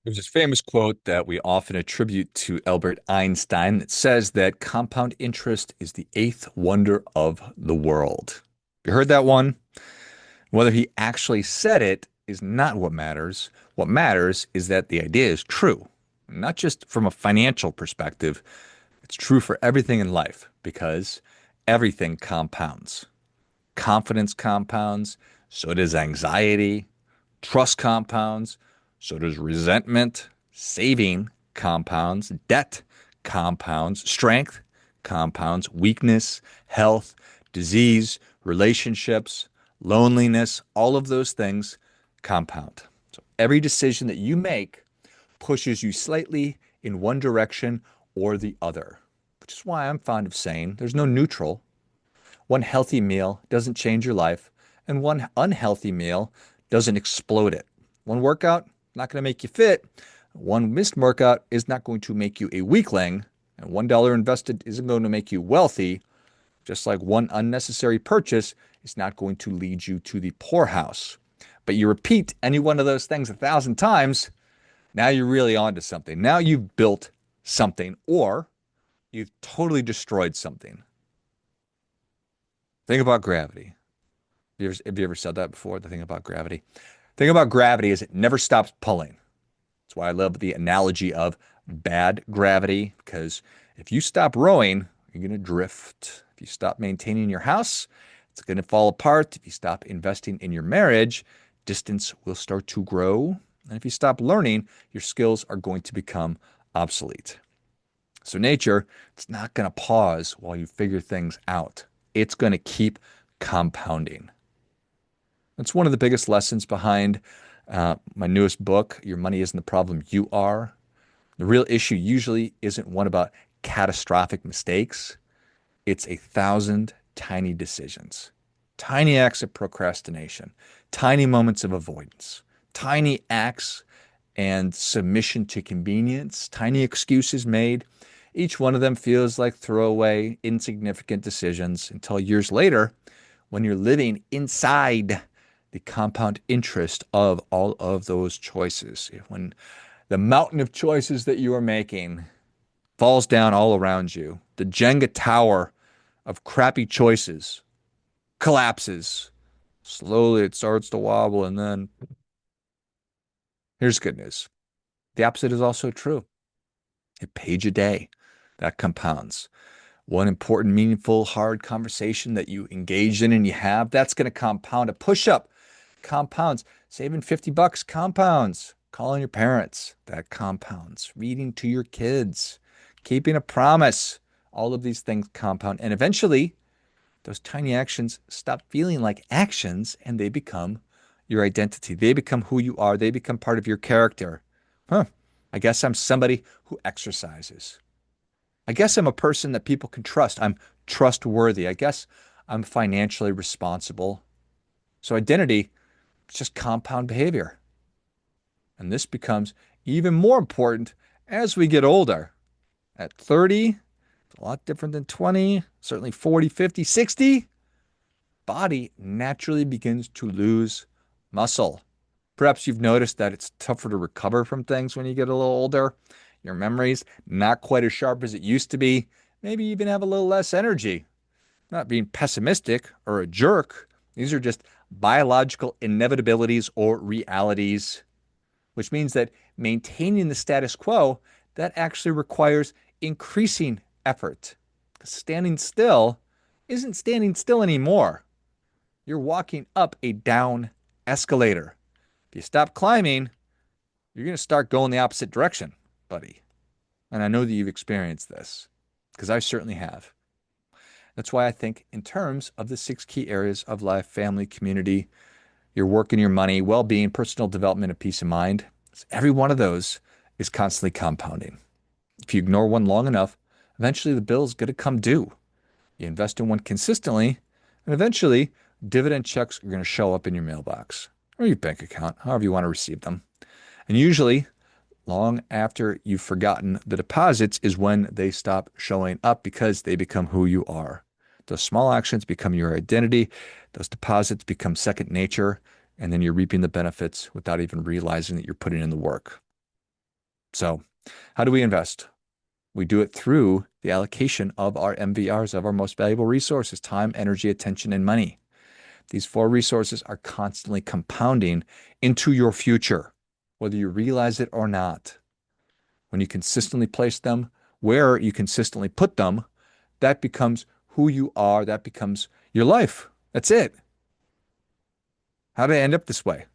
There's this famous quote that we often attribute to Albert Einstein that says that compound interest is the eighth wonder of the world. You heard that one? Whether he actually said it is not what matters. What matters is that the idea is true, not just from a financial perspective. It's true for everything in life because everything compounds. Confidence compounds, so does anxiety. Trust compounds, so does resentment. Saving compounds. Debt compounds. Strength compounds. Weakness, health, disease, relationships, loneliness, all of those things compound. So every decision that you make pushes you slightly in one direction or the other, which is why I'm fond of saying there's no neutral. One healthy meal doesn't change your life, and one unhealthy meal doesn't explode it. One workout, not going to make you fit. One missed workout is not going to make you a weakling. And $1 invested isn't going to make you wealthy, just like one unnecessary purchase is not going to lead you to the poorhouse. But you repeat any one of those things 1,000 times, now you're really onto something. Now you've built something, or you've totally destroyed something. Think about gravity. Have you ever said that before? The thing about gravity. The thing about gravity is it never stops pulling. That's why I love the analogy of bad gravity, because if you stop rowing, you're going to drift. If you stop maintaining your house, it's going to fall apart. If you stop investing in your marriage, distance will start to grow. And if you stop learning, your skills are going to become obsolete. So nature, it's not going to pause while you figure things out. It's going to keep compounding. That's one of the biggest lessons behind my newest book, Your Money Isn't the Problem, You Are. The real issue usually isn't one about catastrophic mistakes. It's 1,000 tiny decisions, tiny acts of procrastination, tiny moments of avoidance, tiny acts and submission to convenience, tiny excuses made. Each one of them feels like throwaway, insignificant decisions until years later, when you're living inside the compound interest of all of those choices. When the mountain of choices that you are making falls down all around you, the Jenga tower of crappy choices collapses. Slowly it starts to wobble, and then here's good news. The opposite is also true. A page a day, that compounds. One important, meaningful, hard conversation that you engage in and you have, that's going to compound. A push up compounds. Saving $50 compounds. Calling your parents, that compounds. Reading to your kids. Keeping a promise. All of these things compound. And eventually, those tiny actions stop feeling like actions and they become your identity. They become who you are. They become part of your character. Huh. I guess I'm somebody who exercises. I guess I'm a person that people can trust. I'm trustworthy. I guess I'm financially responsible. So identity is just compound behavior. And this becomes even more important as we get older. At 30, it's a lot different than 20, certainly 40, 50, 60. Body naturally begins to lose muscle. Perhaps you've noticed that it's tougher to recover from things when you get a little older. Your memory's not quite as sharp as it used to be. Maybe you even have a little less energy. Not being pessimistic or a jerk. These are just biological inevitabilities or realities, which means that maintaining the status quo, that actually requires increasing effort. Standing still isn't standing still anymore. You're walking up a down escalator. If you stop climbing, you're going to start going the opposite direction, buddy. And I know that you've experienced this because I certainly have. That's why I think, in terms of the six key areas of life, family, community, your work and your money, well being, personal development, and peace of mind, every one of those is constantly compounding. If you ignore one long enough, eventually the bill is going to come due. You invest in one consistently, and eventually dividend checks are going to show up in your mailbox or your bank account, however you want to receive them. And usually, long after you've forgotten the deposits is when they stop showing up because they become who you are. Those small actions become your identity. Those deposits become second nature. And then you're reaping the benefits without even realizing that you're putting in the work. So, how do we invest? We do it through the allocation of our MVRs, of our most valuable resources: time, energy, attention, and money. These four resources are constantly compounding into your future, whether you realize it or not. When you consistently place them where you consistently put them, that becomes who you are. That becomes your life. That's it. How did I end up this way?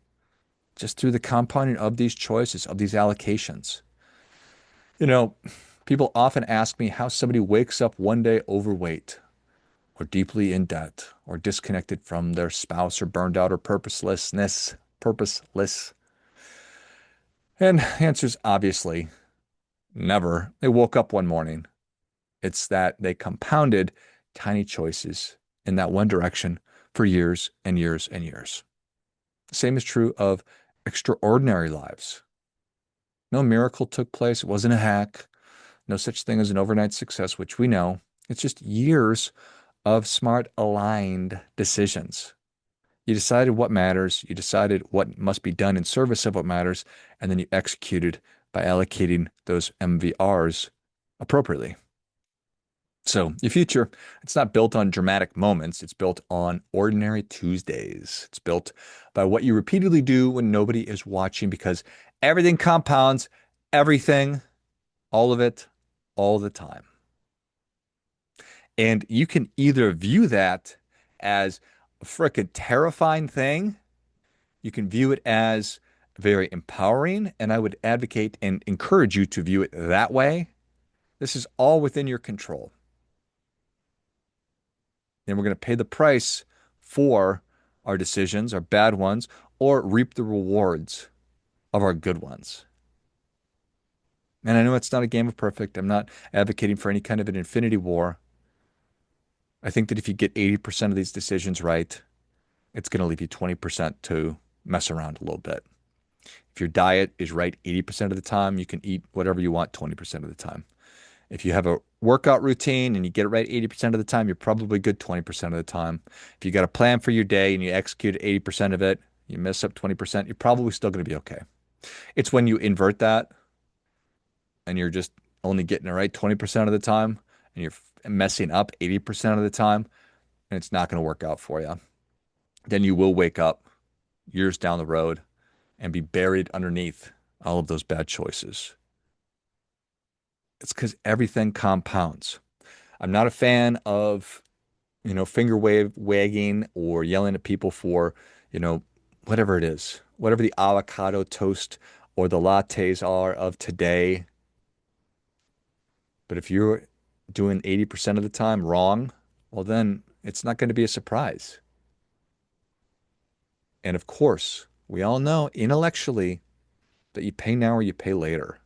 Just through the compounding of these choices, of these allocations. You know, people often ask me how somebody wakes up one day overweight or deeply in debt or disconnected from their spouse or burned out or purposeless. And the answer is obviously never. They woke up one morning. It's that they compounded tiny choices in that one direction for years and years and years. The same is true of extraordinary lives. No miracle took place. It wasn't a hack. No such thing as an overnight success, which we know. It's just years of smart, aligned decisions. You decided what matters. You decided what must be done in service of what matters. And then you executed by allocating those MVRs appropriately. So your future, it's not built on dramatic moments. It's built on ordinary Tuesdays. It's built by what you repeatedly do when nobody is watching, because everything compounds, everything, all of it, all the time. And you can either view that as a frickin' terrifying thing. You can view it as very empowering. And I would advocate and encourage you to view it that way. This is all within your control. And we're going to pay the price for our decisions, our bad ones, or reap the rewards of our good ones. And I know it's not a game of perfect. I'm not advocating for any kind of an infinity war. I think that if you get 80% of these decisions right, it's going to leave you 20% to mess around a little bit. If your diet is right 80% of the time, you can eat whatever you want 20% of the time. If you have a workout routine and you get it right 80% of the time, you're probably good 20% of the time. If you got a plan for your day and you execute 80% of it, you mess up 20%, you're probably still going to be okay. It's when you invert that and you're just only getting it right 20% of the time and you're messing up 80% of the time, and it's not going to work out for you. Then you will wake up years down the road and be buried underneath all of those bad choices. It's because everything compounds. I'm not a fan of, finger wagging or yelling at people for, whatever it is, whatever the avocado toast or the lattes are of today. But if you're doing 80% of the time wrong, well, then it's not going to be a surprise. And of course, we all know intellectually that you pay now or you pay later.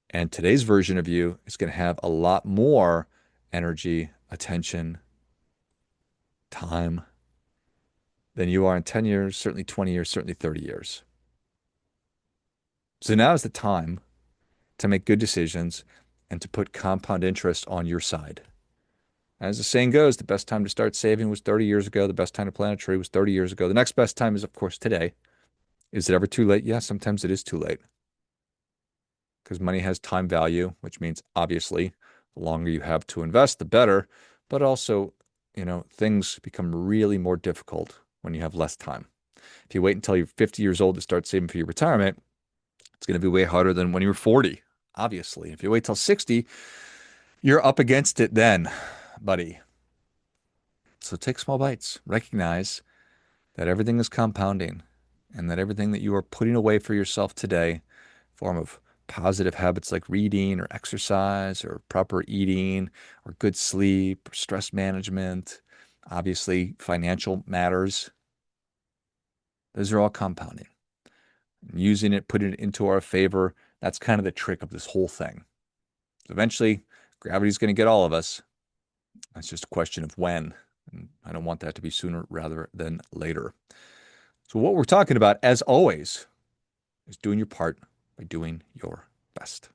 And today's version of you is going to have a lot more energy, attention, time than you are in 10 years, certainly 20 years, certainly 30 years. So now is the time to make good decisions and to put compound interest on your side. As the saying goes, the best time to start saving was 30 years ago. The best time to plant a tree was 30 years ago. The next best time is, of course, today. Is it ever too late? Yeah, sometimes it is too late. Because money has time value, which means obviously the longer you have to invest, the better. But also, things become really more difficult when you have less time. If you wait until you're 50 years old to start saving for your retirement, it's going to be way harder than when you were 40, obviously. If you wait till 60, you're up against it then, buddy. So take small bites. Recognize that everything is compounding and that everything that you are putting away for yourself today, form of positive habits like reading or exercise or proper eating or good sleep or stress management, obviously financial matters, those are all compounding. Using it, putting it into our favor, that's kind of the trick of this whole thing. Eventually, gravity's going to get all of us. It's just a question of when. And I don't want that to be sooner rather than later. So what we're talking about, as always, is doing your part by doing your best.